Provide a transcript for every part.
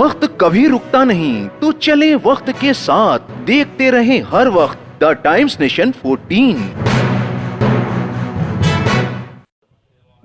वक्त कभी रुकता नहीं, तो चले वक्त के साथ, देखते रहे हर वक्त द टाइम्स नेशन 14।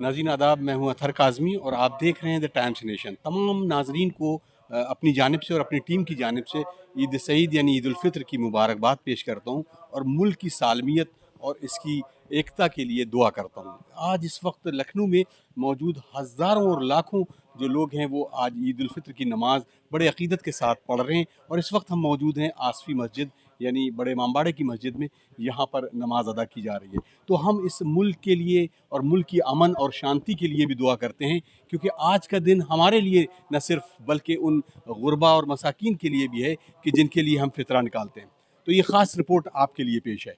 नाज़रीन आदाब, मैं हूं अतहर काज़मी और आप देख रहे हैं द टाइम्स नेशन। तमाम नाजरीन को अपनी जानिब से और अपनी टीम की जानिब से ईद सईद यानी ईद उल फितर की मुबारकबाद पेश करता हूं और मुल्क की सालमियत और इसकी एकता के लिए दुआ करता हूं। आज इस वक्त लखनऊ में मौजूद हज़ारों और लाखों जो लोग हैं वो आज ईद उल फितर की नमाज़ बड़े अक़ीदत के साथ पढ़ रहे हैं और इस वक्त हम मौजूद हैं आसफ़ी मस्जिद यानी बड़े इमामबाड़े की मस्जिद में। यहाँ पर नमाज अदा की जा रही है। तो हम इस मुल्क के लिए और मुल्क की अमन और शांति के लिए भी दुआ करते हैं, क्योंकि आज का दिन हमारे लिए न सिर्फ बल्कि उन गुरबा और मसाकीन के लिए भी है कि जिनके लिए हम फितरा निकालते हैं। तो ये ख़ास रिपोर्ट आपके लिए पेश है।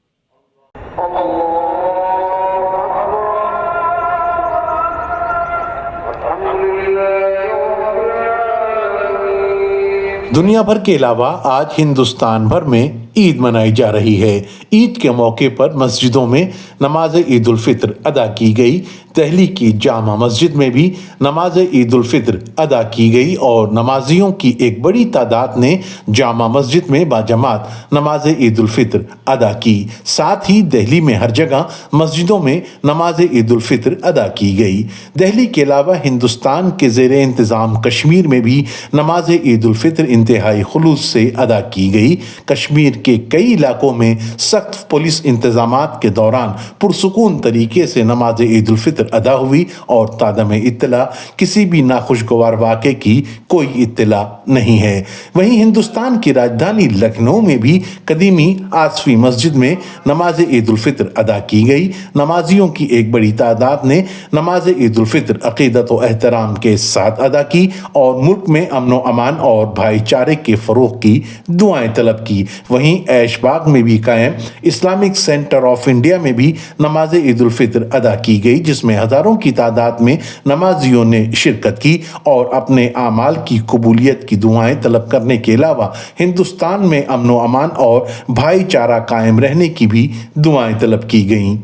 दुनिया भर के अलावा आज हिंदुस्तान भर में ईद मनाई जा रही है। ईद के मौके पर मस्जिदों में नमाज ईद उल फितर अदा की गई। दिल्ली की जामा मस्जिद में भी नमाज ईद उल फितर अदा की गई और नमाजियों की एक बड़ी तादाद ने जामा मस्जिद में बाजमात नमाज ईद उल फितर अदा की। साथ ही दिल्ली में हर जगह मस्जिदों में नमाज ईद उल फितर अदा की गई। दिल्ली के अलावा हिंदुस्तान के ज़ेरे इंतज़ाम कश्मीर में भी नमाज ईद उल फितर इंतहाई खुलूस से अदा की गई। कश्मीर के कई इलाकों में सख्त पुलिस इंतजामात के दौरान पुरसुकून तरीके से नमाज ईद उल फितर अदा हुई और तादम इत्तला किसी भी नाखुशगवार वाक़े की कोई इत्तला नहीं है। वहीं हिंदुस्तान की राजधानी लखनऊ में भी कदीमी आसफी मस्जिद में नमाज ईद उल फितर अदा की गई। नमाजियों की एक बड़ी तादाद ने नमाज ईद उल फितर अक़ीदत व एहतराम के साथ अदा की और मुल्क में अमन व अमान और भाईचारे के फ़रोग़ की दुआएं तलब की। वहीं ऐशबाग में भी कायम इस्लामिक सेंटर ऑफ इंडिया में भी नमाज ईद उल फितर अदा की गई, जिसमें हज़ारों की तादाद में नमाजियों ने शिरकत की और अपने आमाल की कबूलियत की दुआएं तलब करने के अलावा हिंदुस्तान में अमन व अमान और भाईचारा कायम रहने की भी दुआएं तलब की गईं।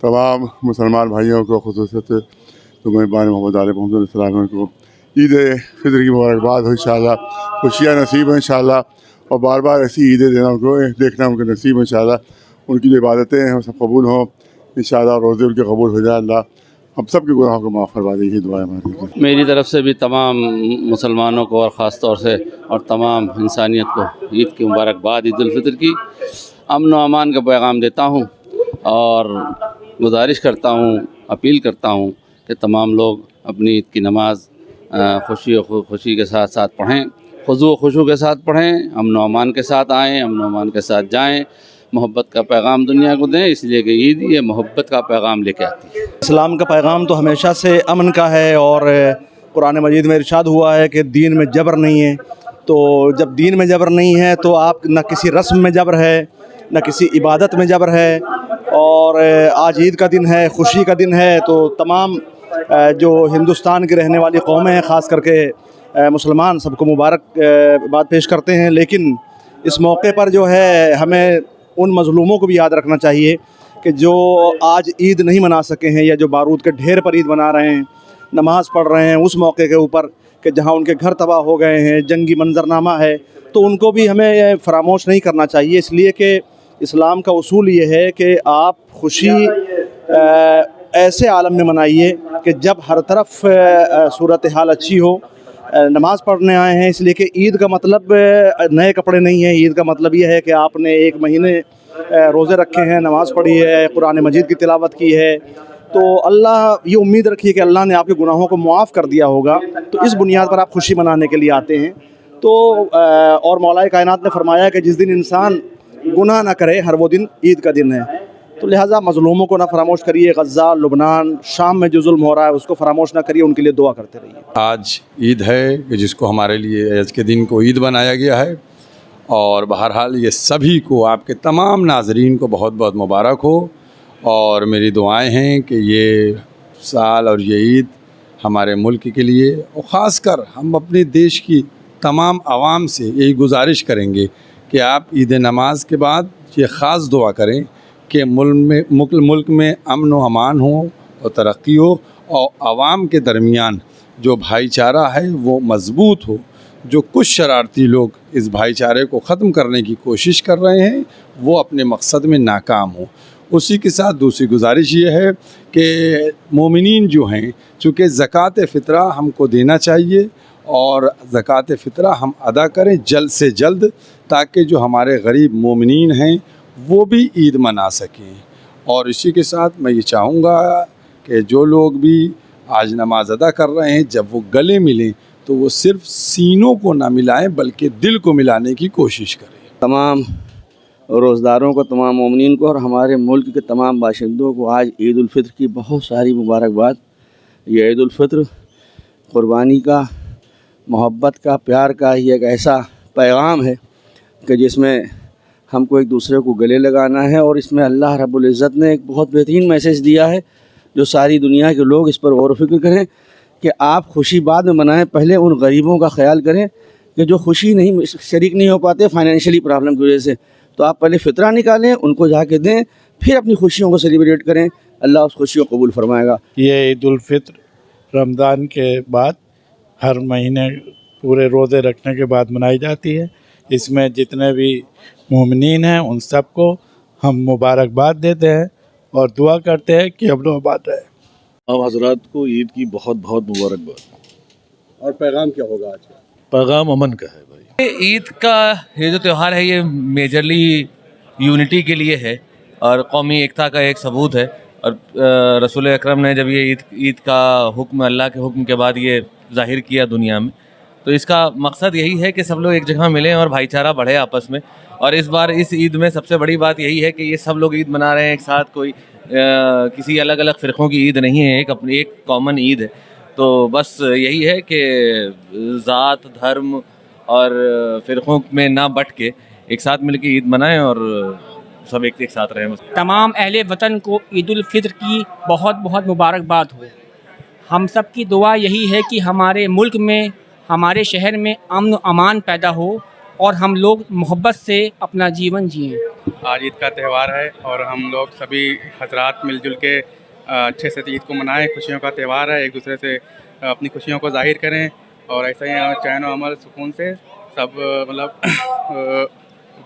तमाम मुसलमान भाइयों को ख़ुसूसियत से तुम्हें बान मोहम्मद आले मोहम्मद को ईद फितर की मुबारकबाद हो। इंशाअल्लाह खुशियाँ नसीब हैं इंशाअल्लाह और बार बार ऐसी ईदें देना उनको देखना उनके नसीब है इंशाअल्लाह। उनकी जो इबादतें हैं वो सब कबूल हों इंशाअल्लाह, रोज़े उनके कबूल हो जाए। अल्लाह हम सब के गुनाहों को माफ़ करवा देगी। दुआ हमारी मेरी तरफ से भी तमाम मुसलमानों को और ख़ास तौर से और तमाम इंसानियत को ईद की मुबारकबाद, ईद उल फितर की। अमन व अमान का पैगाम देता हूँ और गुजारिश करता हूँ, अपील करता हूँ कि तमाम लोग अपनी ईद की नमाज़ खुशी के साथ साथ पढ़ें, खुशू खुशू के साथ पढ़ें, अमन व अमान के साथ आएँ, अमन व अमान के साथ जाएँ, मोहब्बत का पैगाम दुनिया को दें, इसलिए कि ईद ये मोहब्बत का पैगाम लेके आती है। इस्लाम का पैगाम तो हमेशा से अमन का है और कुरान मजीद में इरशाद हुआ है कि दीन में जबर नहीं है। तो जब दीन में जबर नहीं है तो आप न किसी रस्म में जबर है, न किसी इबादत में जबर है। और आज ईद का दिन है, खुशी का दिन है, तो तमाम जो हिंदुस्तान की रहने वाली कौमें हैं, ख़ास करके मुसलमान, सबको मुबारक बात पेश करते हैं। लेकिन इस मौके पर जो है हमें उन मज़लूमों को भी याद रखना चाहिए कि जो आज ईद नहीं मना सके हैं या जो बारूद के ढेर पर ईद मना रहे हैं, नमाज़ पढ़ रहे हैं उस मौके के ऊपर कि जहाँ उनके घर तबाह हो गए हैं, जंगी मंजरनामा है, तो उनको भी हमें फरामोश नहीं करना चाहिए। इसलिए कि इस्लाम का उसूल ये है कि आप खुशी ऐसे आलम में मनाइए कि जब हर तरफ सूरत हाल अच्छी हो। नमाज़ पढ़ने आए हैं इसलिए कि ईद का मतलब नए कपड़े नहीं है। ईद का मतलब ये है कि आपने एक महीने रोज़े रखे हैं, नमाज़ पढ़ी है, कुरान मजीद की तिलावत की है, तो अल्लाह ये उम्मीद रखिए कि अल्लाह ने आपके गुनाहों को मुआफ़ कर दिया होगा। तो इस बुनियाद पर आप खुशी मनाने के लिए आते हैं। तो और मौलाए कायनात ने फरमाया कि जिस दिन इंसान गुनाह ना करे हर वो दिन ईद का दिन है। तो लिहाजा मज़लूमों को ना फरामोश करिए। गज़ा, लुबनान, शाम में जो जुल्म हो रहा है उसको फरामोश ना करिए, उनके लिए दुआ करते रहिए। आज ईद है कि जिसको हमारे लिए आज के दिन को ईद बनाया गया है और बहरहाल ये सभी को, आपके तमाम नाजरीन को बहुत बहुत मुबारक हो और मेरी दुआएं हैं कि ये साल और ये ईद हमारे मुल्क के लिए और ख़ास कर हम अपने देश की तमाम आवाम से यही गुजारिश करेंगे कि आप ईद नमाज के बाद ये ख़ास दुआ करें कि मुल्क में अमन व अमान हो और तरक्की हो اور عوام کے درمیان جو بھائی چارہ ہے وہ مضبوط ہو. جو کچھ شرارتی لوگ اس بھائی چارے کو ختم کرنے کی کوشش کر رہے ہیں وہ اپنے مقصد میں ناکام ہوں. اسی کے ساتھ دوسری گزارش یہ ہے کہ مومنین جو ہیں چونکہ زکوٰۃ فطرہ ہم کو دینا چاہیے اور زکوٰۃ فطرہ ہم ادا کریں جلد سے جلد تاکہ جو ہمارے غریب مومنین ہیں وہ بھی عید منا سکیں. اور اسی کے ساتھ میں یہ چاہوں گا کہ جو لوگ بھی آج نماز ادا کر رہے ہیں جب وہ گلے ملیں تو وہ صرف سینوں کو نہ ملائیں بلکہ دل کو ملانے کی کوشش کریں. تمام روزداروں کو، تمام مومنین کو اور ہمارے ملک کے تمام باشندوں کو آج عید الفطر کی بہت ساری مبارکباد. یہ عید الفطر قربانی کا، محبت کا، پیار کا یہ ایک ایسا پیغام ہے کہ جس میں ہم کو ایک دوسرے کو گلے لگانا ہے، اور اس میں اللہ رب العزت نے ایک بہت بہترین میسیج دیا ہے جو ساری دنیا کے لوگ اس پر غور و فکر کریں کہ آپ خوشی بعد میں منائیں، پہلے ان غریبوں کا خیال کریں کہ جو خوشی نہیں شریک نہیں ہو پاتے فائنینشلی پرابلم کی وجہ سے، تو آپ پہلے فطرہ نکالیں، ان کو جا کے دیں، پھر اپنی خوشیوں کو سیلیبریٹ کریں. اللہ اس خوشیوں کو قبول فرمائے گا. یہ عید الفطر رمضان کے بعد ہر مہینے پورے روزے رکھنے کے بعد منائی جاتی ہے. اس میں جتنے بھی مومنین ہیں ان سب کو ہم مبارکباد دیتے ہیں اور دعا کرتے ہیں کہ امن و امان رہے. ہم حضرات کو عید کی بہت بہت مبارکباد. اور پیغام کیا ہوگا آج کا؟ پیغام امن کا ہے بھائی. عید کا یہ جو تہوار ہے یہ میجرلی یونٹی کے لیے ہے اور قومی ایکتا کا ایک ثبوت ہے. اور رسول اکرم نے جب یہ عید کا حکم اللہ کے حکم کے بعد یہ ظاہر کیا دنیا میں، تو اس کا مقصد یہی ہے کہ سب لوگ ایک جگہ ملیں اور بھائی چارہ بڑھے آپس میں. اور اس بار اس عید میں سب سے بڑی بات یہی ہے کہ یہ سب لوگ عید منا رہے ہیں ایک ساتھ، کوئی کسی الگ الگ فرقوں کی عید نہیں ہے، ایک کامن عید ہے. تو بس یہی ہے کہ ذات، دھرم اور فرقوں میں نہ بٹ کے ایک ساتھ مل کے عید منائیں اور سب ایک ساتھ رہیں. تمام اہل وطن کو عید الفطر کی بہت بہت مبارکباد ہو. ہم سب کی دعا یہی ہے کہ ہمارے ملک میں، ہمارے شہر میں امن و امان پیدا ہو اور ہم لوگ محبت سے اپنا جیون جئیں. آج عید کا تہوار ہے اور ہم لوگ سبھی حضرات مل جل کے اچھے سے عید کو منائیں. خوشیوں کا تہوار ہے، ایک دوسرے سے اپنی خوشیوں کو ظاہر کریں اور ایسے ہی چین و امن سکون سے سب مطلب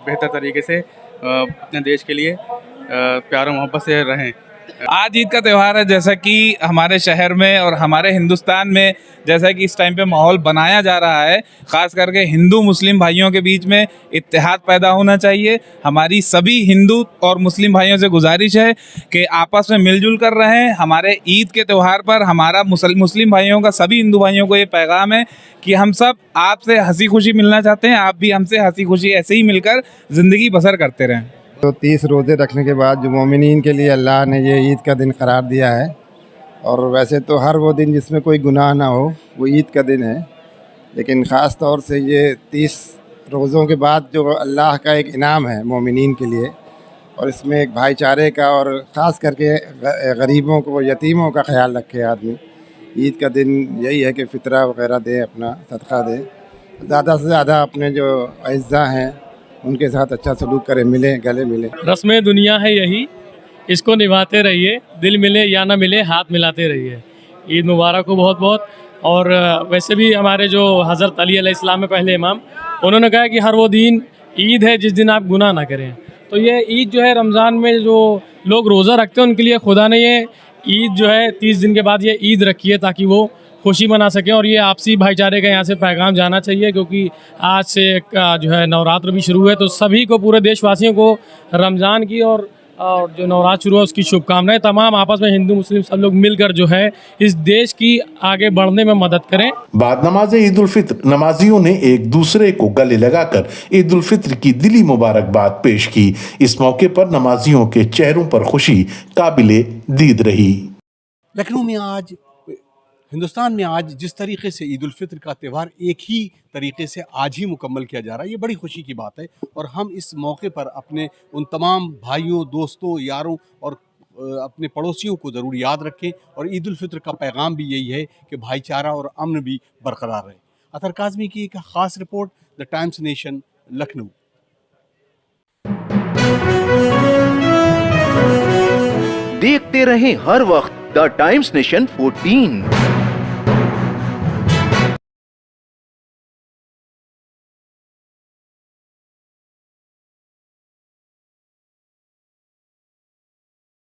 بہتر طریقے سے اپنے دیش کے لیے پیار و محبت سے رہیں. آج عید کا تہوار ہے، جیسا کہ ہمارے شہر میں اور ہمارے ہندوستان میں جیسا کہ اس ٹائم پہ ماحول بنایا جا رہا ہے، خاص کر کے ہندو مسلم بھائیوں کے بیچ میں اتحاد پیدا ہونا چاہیے. ہماری سبھی ہندو اور مسلم بھائیوں سے گزارش ہے کہ آپس میں مل جل کر رہیں. ہمارے عید کے تہوار پر ہمارا مسلم بھائیوں کا، سبھی ہندو بھائیوں کو یہ پیغام ہے کہ ہم سب آپ سے ہنسی خوشی ملنا چاہتے ہیں، آپ بھی ہم سے ہنسی خوشی ایسے ہی مل کر زندگی بسر کرتے رہیں. تو 30 روزے رکھنے کے بعد جو مومنین کے لیے اللہ نے یہ عید کا دن قرار دیا ہے، اور ویسے تو ہر وہ دن جس میں کوئی گناہ نہ ہو وہ عید کا دن ہے، لیکن خاص طور سے یہ 30 روزوں کے بعد جو اللہ کا ایک انعام ہے مومنین کے لیے، اور اس میں ایک بھائی چارے کا اور خاص کر کے غریبوں کو، یتیموں کا خیال رکھے آدمی. عید کا دن یہی ہے کہ فطرہ وغیرہ دے، اپنا صدقہ دے، زیادہ سے زیادہ اپنے جو اعزاء ہیں ان کے ساتھ اچھا سلوک کریں، ملیں، گلے ملیں. رسم دنیا ہے یہی، اس کو نبھاتے رہیے، دل ملے یا نہ ملے ہاتھ ملاتے رہیے. عید مبارک ہو بہت بہت. اور ویسے بھی ہمارے جو حضرت علی علیہ السلام میں پہلے امام، انہوں نے کہا کہ ہر وہ دن عید ہے جس دن آپ گناہ نہ کریں. تو یہ عید جو ہے رمضان میں جو لوگ روزہ رکھتے ہیں ان کے لیے خدا نے یہ عید جو ہے 30 دن کے بعد یہ عید رکھی ہے تاکہ وہ خوشی منا سکیں. اور یہ آپسی بھائی چارے کا یہاں سے پیغام جانا چاہیے، کیونکہ آج سے جو ہے نوراتر بھی شروع ہے. تو سبھی کو، پورے دیش واسیوں کو رمضان کی اور جو نورات شروع ہے اس کی شبھ کامنائیں. تمام آپس میں ہندو مسلم سب لوگ مل کر جو ہے اس دیش کی آگے بڑھنے میں مدد کریں. بعد نماز عید الفطر نمازیوں نے ایک دوسرے کو گلے لگا کر عید الفطر کی دلی مبارکباد پیش کی. اس موقع پر نمازیوں کے چہروں پر خوشی قابل دید رہی. لکھنؤ میں آج، ہندوستان میں آج جس طریقے سے عید الفطر کا تہوار ایک ہی طریقے سے آج ہی مکمل کیا جا رہا ہے، یہ بڑی خوشی کی بات ہے. اور ہم اس موقع پر اپنے ان تمام بھائیوں، دوستوں، یاروں اور اپنے پڑوسیوں کو ضرور یاد رکھیں. اور عید الفطر کا پیغام بھی یہی ہے کہ بھائی چارہ اور امن بھی برقرار رہے. اطہر کاظمی کی ایک خاص report, the times nation, Lucknow. دیکھتے رہیں ہر وقت द टाइम्स नेशन 14।